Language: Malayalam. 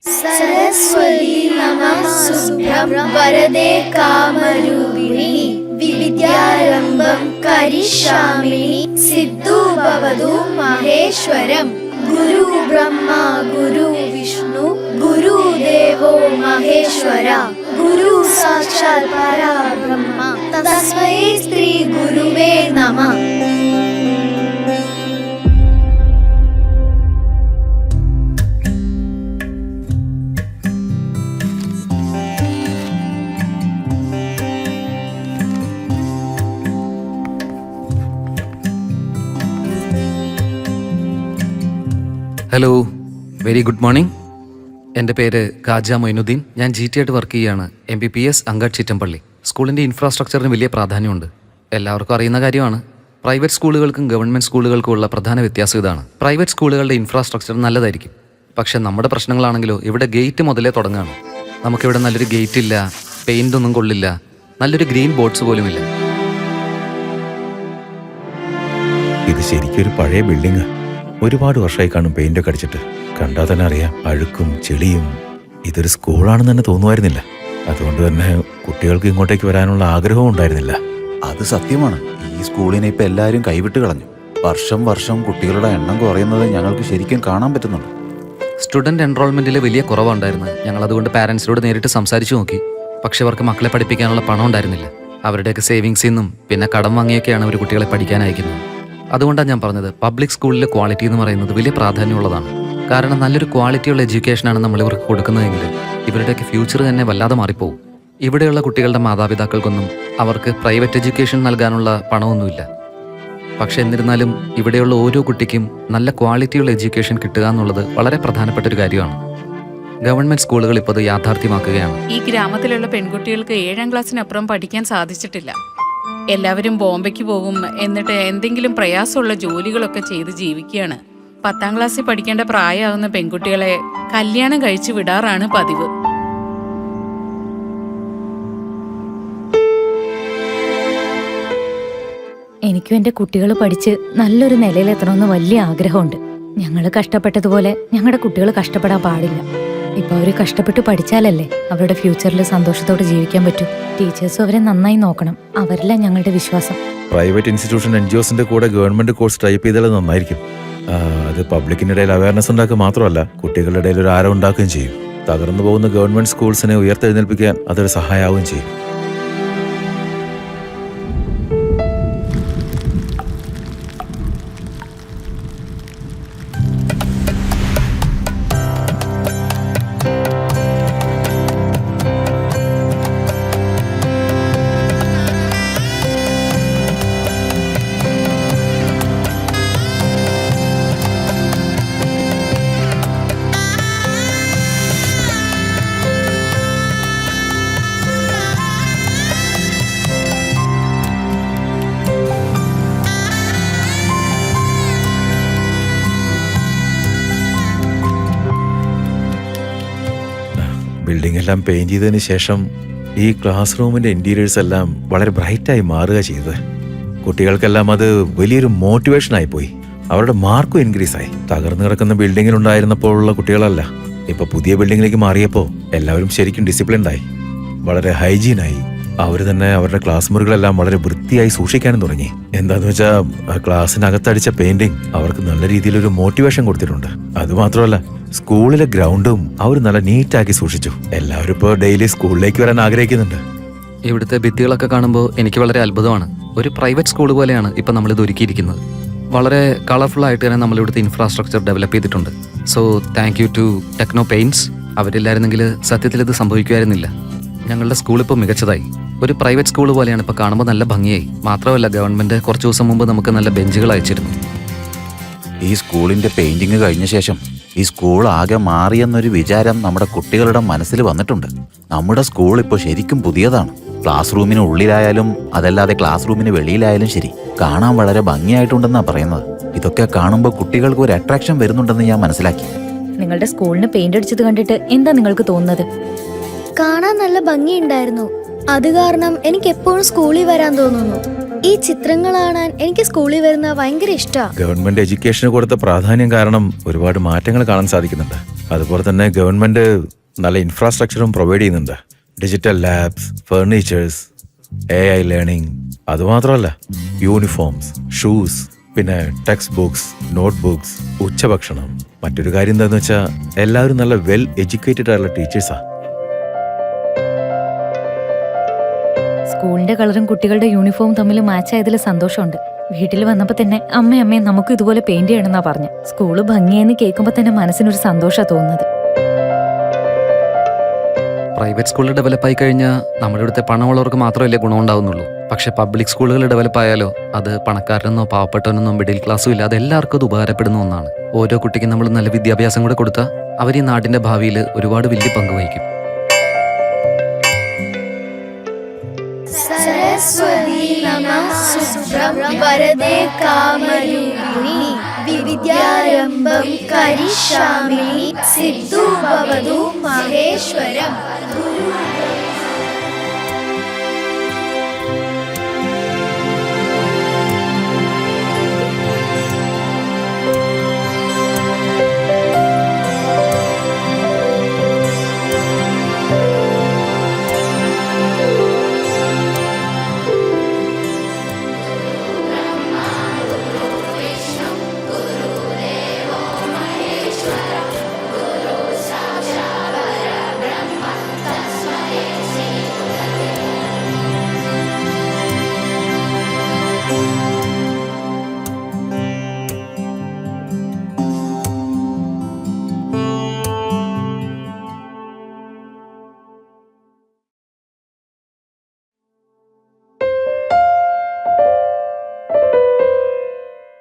सरस्वती नमस्तुभ्यं वरदे कामरूपिणी विद्यारम्भं करिष्यामि सिद्धो भवतु महेश्वरम्। गुरु ब्रह्मा गुरु विष्णु गुरुदेवो महेश्वर गुरु साक्षात् परब्रह्म तस्मै श्री गुरुवे नमः। Hello, very good morning. എൻ്റെ പേര് ഖാജ മൊയിനുദ്ദീൻ. ഞാൻ GT ആയിട്ട് വർക്ക് ചെയ്യുകയാണ്. MBBS അങ്കഡ് ചിറ്റമ്പള്ളി. സ്കൂളിൻ്റെ ഇൻഫ്രാസ്ട്രക്ചറിന് വലിയ പ്രാധാന്യമുണ്ട്. എല്ലാവർക്കും അറിയുന്ന കാര്യമാണ്. പ്രൈവറ്റ് സ്കൂളുകൾക്കും ഗവൺമെൻറ് സ്കൂളുകൾക്കും ഉള്ള പ്രധാന വ്യത്യാസം ഇതാണ്. പ്രൈവറ്റ് സ്കൂളുകളുടെ ഇൻഫ്രാസ്ട്രക്ചർ നല്ലതായിരിക്കും, പക്ഷേ നമ്മുടെ പ്രശ്നങ്ങളാണെങ്കിലോ ഇവിടെ ഗേറ്റ് മുതലേ തുടങ്ങുകയാണ്. നമുക്കിവിടെ നല്ലൊരു ഗേറ്റ് ഇല്ല, പെയിൻ്റ് ഒന്നും കൊള്ളില്ല, നല്ലൊരു ഗ്രീൻ ബോർഡ്സ് പോലുമില്ല. ഇത് ശരിക്കൊരു പഴയ ബിൽഡിംഗ്. ഒരുപാട് വർഷമായി കാണും പെയിന്റൊക്കെ അടിച്ചിട്ട്. കണ്ടാൽ തന്നെ അറിയാം അഴുക്കും ചെളിയും. ഇതൊരു സ്കൂളാണെന്ന് തന്നെ തോന്നുമായിരുന്നില്ല. അതുകൊണ്ട് തന്നെ കുട്ടികൾക്ക് ഇങ്ങോട്ടേക്ക് വരാനുള്ള ആഗ്രഹവും ഉണ്ടായിരുന്നില്ല. അത് സത്യമാണ്. ഈ സ്കൂളിനെ ഇപ്പം എല്ലാവരും കൈവിട്ട് കളഞ്ഞു. വർഷം വർഷം കുട്ടികളുടെ എണ്ണം കുറയുന്നത് ഞങ്ങൾക്ക് ശരിക്കും കാണാൻ പറ്റുന്നുണ്ട്. സ്റ്റുഡൻറ് എൻറോൾമെൻറ്റിൽ വലിയ കുറവുണ്ടായിരുന്നു. ഞങ്ങൾ അതുകൊണ്ട് പാരൻസിനോട് നേരിട്ട് സംസാരിച്ച് നോക്കി. പക്ഷെ അവർക്ക് മക്കളെ പഠിപ്പിക്കാനുള്ള പണം ഉണ്ടായിരുന്നില്ല. അവരുടെയൊക്കെ സേവിങ്സിൽ നിന്നും പിന്നെ കടം വാങ്ങിയൊക്കെയാണ് അവർ കുട്ടികളെ പഠിക്കാൻ അയക്കുന്നത്. അതുകൊണ്ടാണ് ഞാൻ പറഞ്ഞത്, പബ്ലിക് സ്കൂളിലെ ക്വാളിറ്റി എന്ന് പറയുന്നത് വലിയ പ്രാധാന്യമുള്ളതാണ്. കാരണം നല്ലൊരു ക്വാളിറ്റിയുള്ള എഡ്യൂക്കേഷനാണ് നമ്മൾ ഇവർക്ക് കൊടുക്കുന്നതെങ്കിൽ ഇവരുടെയൊക്കെ ഫ്യൂച്ചർ തന്നെ വല്ലാതെ മാറിപ്പോവും. ഇവിടെയുള്ള കുട്ടികളുടെ മാതാപിതാക്കൾക്കൊന്നും അവർക്ക് പ്രൈവറ്റ് എഡ്യൂക്കേഷൻ നൽകാനുള്ള പണമൊന്നുമില്ല. പക്ഷെ എന്നിരുന്നാലും ഇവിടെയുള്ള ഓരോ കുട്ടിക്കും നല്ല ക്വാളിറ്റിയുള്ള എഡ്യൂക്കേഷൻ കിട്ടുക എന്നുള്ളത് വളരെ പ്രധാനപ്പെട്ട ഒരു കാര്യമാണ്. ഗവൺമെന്റ് സ്കൂളുകൾ ഇപ്പോൾ അത് യാഥാർത്ഥ്യമാക്കുകയാണ്. ഈ ഗ്രാമത്തിലുള്ള പെൺകുട്ടികൾക്ക് 7ാം ക്ലാസ്സിനപ്പുറം പഠിക്കാൻ സാധിച്ചിട്ടില്ല. എല്ലാവരും ബോംബെക്ക് പോകും, എന്നിട്ട് എന്തെങ്കിലും പ്രയാസമുള്ള ജോലികളൊക്കെ ചെയ്ത് ജീവിക്കുകയാണ്. 10ാം ക്ലാസ്സിൽ പഠിക്കേണ്ട പ്രായമാകുന്ന പെൺകുട്ടികളെ കല്യാണം കഴിച്ചു വിടാറാണ് പതിവ്. എനിക്കും എൻ്റെ കുട്ടികൾ പഠിച്ച് നല്ലൊരു നിലയിലെത്തണമെന്ന് വലിയ ആഗ്രഹമുണ്ട്. ഞങ്ങൾ കഷ്ടപ്പെട്ടതുപോലെ ഞങ്ങളുടെ കുട്ടികൾ കഷ്ടപ്പെടാൻ പാടില്ല. ഇപ്പൊ അവര് കഷ്ടപ്പെട്ട് പഠിച്ചാലല്ലേ അവരുടെ ഫ്യൂച്ചറിൽ സന്തോഷത്തോടെ ജീവിക്കാൻ പറ്റൂ. ടീച്ചേഴ്സും അവരെ നന്നായി നോക്കണം. അവരല്ല ഞങ്ങളുടെ വിശ്വാസം. പ്രൈവറ്റ് ഇൻസ്റ്റിറ്റ്യൂഷൻ NGOസിന്റെ കൂടെ ഗവൺമെന്റ് കോഴ്സ് ടൈപ്പ് ചെയ്താൽ നന്നായിരിക്കും. അത് പബ്ലിക്കിന്റെ ഇടയിൽ അവയർനെസ് ഉണ്ടാക്കുക മാത്രമല്ല, കുട്ടികളുടെ ഇടയിൽ ഒരു ആരോ ഉണ്ടാക്കുകയും ചെയ്യും. തകർന്നു പോകുന്ന ഗവൺമെന്റ് സ്കൂൾസിനെ ഉയർത്തെഴുന്നേൽപ്പിക്കാൻ അതൊരു സഹായമാവുകയും ചെയ്യും. ബിൽഡിംഗ് എല്ലാം പെയിന്റ് ചെയ്തതിന് ശേഷം ഈ ക്ലാസ് റൂമിന്റെ ഇന്റീരിയേഴ്സ് എല്ലാം വളരെ ബ്രൈറ്റായി മാറുക ചെയ്തത്. കുട്ടികൾക്കെല്ലാം അത് വലിയൊരു മോട്ടിവേഷനായി പോയി. അവരുടെ മാർക്കും ഇൻക്രീസ് ആയി. തകർന്നു കിടക്കുന്ന ബിൽഡിങ്ങിൽ ഉണ്ടായിരുന്നപ്പോഴുള്ള കുട്ടികളല്ല, ഇപ്പൊ പുതിയ ബിൽഡിങ്ങിലേക്ക് മാറിയപ്പോൾ എല്ലാവരും ശരിക്കും ഡിസിപ്ലിൻഡായി, വളരെ ഹൈജീനായി. അവർ തന്നെ അവരുടെ ക്ലാസ് മുറികളെല്ലാം വളരെ വൃത്തിയായി സൂക്ഷിക്കാനും തുടങ്ങി. എന്താന്ന് വെച്ചാൽ ക്ലാസ്സിനകത്തടിച്ച പെയിന്റിങ് അവർക്ക് നല്ല രീതിയിലൊരു മോട്ടിവേഷൻ കൊടുത്തിട്ടുണ്ട്. അതുമാത്രമല്ല, സ്കൂളിലെ ഗ്രൗണ്ടും അവർ നല്ല നീറ്റാക്കി സൂക്ഷിച്ചു. എല്ലാവരും ഇപ്പോൾ ഡെയിലി സ്കൂളിലേക്ക് വരാൻ ആഗ്രഹിക്കുന്നുണ്ട്. ഇവിടുത്തെ ഭിത്തികളൊക്കെ കാണുമ്പോൾ എനിക്ക് വളരെ അത്ഭുതമാണ്. ഒരു പ്രൈവറ്റ് സ്കൂൾ പോലെയാണ് ഇപ്പം നമ്മളിത് ഒരുക്കിയിരിക്കുന്നത്. വളരെ കളർഫുൾ ആയിട്ട് തന്നെ നമ്മളിവിടുത്തെ ഇൻഫ്രാസ്ട്രക്ചർ ഡെവലപ്പ് ചെയ്തിട്ടുണ്ട്. So thank you to Techno paints. അവരില്ലായിരുന്നെങ്കിൽ സത്യത്തിൽ ഇത് സംഭവിക്കുമായിരുന്നില്ല. ഞങ്ങളുടെ സ്കൂൾ ഇപ്പോൾ മികച്ചതായി. ഒരു പ്രൈവറ്റ് സ്കൂൾ പോലെയാണ് ഇപ്പോൾ കാണുമ്പോൾ. നല്ല ഭംഗിയായി. മാത്രമല്ല, ഗവൺമെൻറ് കുറച്ച് ദിവസം മുമ്പ് നമുക്ക് നല്ല ബെഞ്ചുകൾ അയച്ചിരുന്നു. ഈ സ്കൂളിന്റെ പെയിന്റിങ് കഴിഞ്ഞ ശേഷം ഈ സ്കൂൾ ആകെ മാറിയെന്നൊരു വിചാരം നമ്മുടെ കുട്ടികളുടെ മനസ്സിൽ വന്നിട്ടുണ്ട്. നമ്മുടെ സ്കൂൾ ഇപ്പോൾ ശരിക്കും പുതിയതാണ്. ക്ലാസ് റൂമിന് ഉള്ളിലായാലും അതല്ലാതെ ക്ലാസ് റൂമിന് വെളിയിലായാലും ശരി, കാണാൻ വളരെ ഭംഗിയായിട്ടുണ്ടെന്നാണ് പറയുന്നത്. ഇതൊക്കെ കാണുമ്പോൾ കുട്ടികൾക്ക് ഒരു അട്രാക്ഷൻ വരുന്നുണ്ടെന്ന് ഞാൻ മനസ്സിലാക്കി. നിങ്ങളുടെ സ്കൂളിന് പെയിന്റ് അടിച്ചത് കണ്ടിട്ട് എന്താ നിങ്ങൾക്ക് തോന്നുന്നത്? കാണാൻ നല്ല ഭംഗിയുണ്ടായിരുന്നു. അത് കാരണം എനിക്ക് എപ്പോഴും സ്കൂളിൽ വരാൻ തോന്നുന്നു. ഈ ചിത്രങ്ങൾ കാണാൻ എനിക്ക് സ്കൂളിൽ വരുന്ന ഭയങ്കര ഇഷ്ടമാണ്. ഗവൺമെന്റ് എഡ്യൂക്കേഷന് കൊടുത്ത പ്രാധാന്യം കാരണം ഒരുപാട് മാറ്റങ്ങൾ കാണാൻ സാധിക്കുന്നുണ്ട്. അതുപോലെ തന്നെ ഗവൺമെന്റ് നല്ല ഇൻഫ്രാസ്ട്രക്ചറും പ്രൊവൈഡ് ചെയ്യുന്നുണ്ട്. Digital labs, furnitures, AI learning. അതുമാത്രമല്ല, യൂണിഫോംസ്, ഷൂസ്, പിന്നെ ടെക്സ്റ്റ് ബുക്സ്, നോട്ട് ബുക്സ്, ഉച്ചഭക്ഷണം. മറ്റൊരു കാര്യം എന്താന്ന് വെച്ചാൽ എല്ലാവരും നല്ല വെൽ എഡ്യൂക്കേറ്റഡ് ആയിട്ടുള്ള ടീച്ചേഴ്സാ. സ്കൂളിന്റെ കളറും കുട്ടികളുടെ യൂണിഫോം തമ്മിൽ മാച്ച് ആയതിൽ സന്തോഷമുണ്ട്. വീട്ടിൽ വന്നപ്പോ തന്നെ അമ്മേ നമുക്ക് ഇതുപോലെ പെയിന്റ് ചെയ്യണമെന്നാ പറഞ്ഞു. സ്കൂള് ഭംഗിയെന്ന് കേൾക്കുമ്പോ തന്നെ മനസ്സിനൊരു സന്തോഷാ തോന്നുന്നത്. പ്രൈവറ്റ് സ്കൂളിൽ ഡെവലപ്പായി കഴിഞ്ഞാൽ നമ്മുടെ ഇവിടുത്തെ പണമുള്ളവർക്ക് മാത്രമല്ലേ ഗുണമുണ്ടാവുന്നുള്ളൂ. പക്ഷെ പബ്ലിക് സ്കൂളുകൾ ഡെവലപ്പ് ആയാലോ അത് പണക്കാരനെന്നോ പാവപ്പെട്ടവനെന്നോ മിഡിൽ ക്ലാസ്സും ഇല്ലാതെ എല്ലാവർക്കും അത് ഉപകാരപ്പെടുന്ന ഒന്നാണ്. ഓരോ കുട്ടിക്കും നമ്മൾ നല്ല വിദ്യാഭ്യാസം കൂടെ കൊടുത്താൽ അവർ ഈ നാടിന്റെ ഭാവിയിൽ ഒരുപാട് വലിയ പങ്ക് വഹിക്കും. സരസ്വതി നമഃ വരദേ കാമരൂപിണി വിദ്യാരംഭം കരിഷ്യാമി സിദ്ധു ഭവതു മഹേശ്വരം.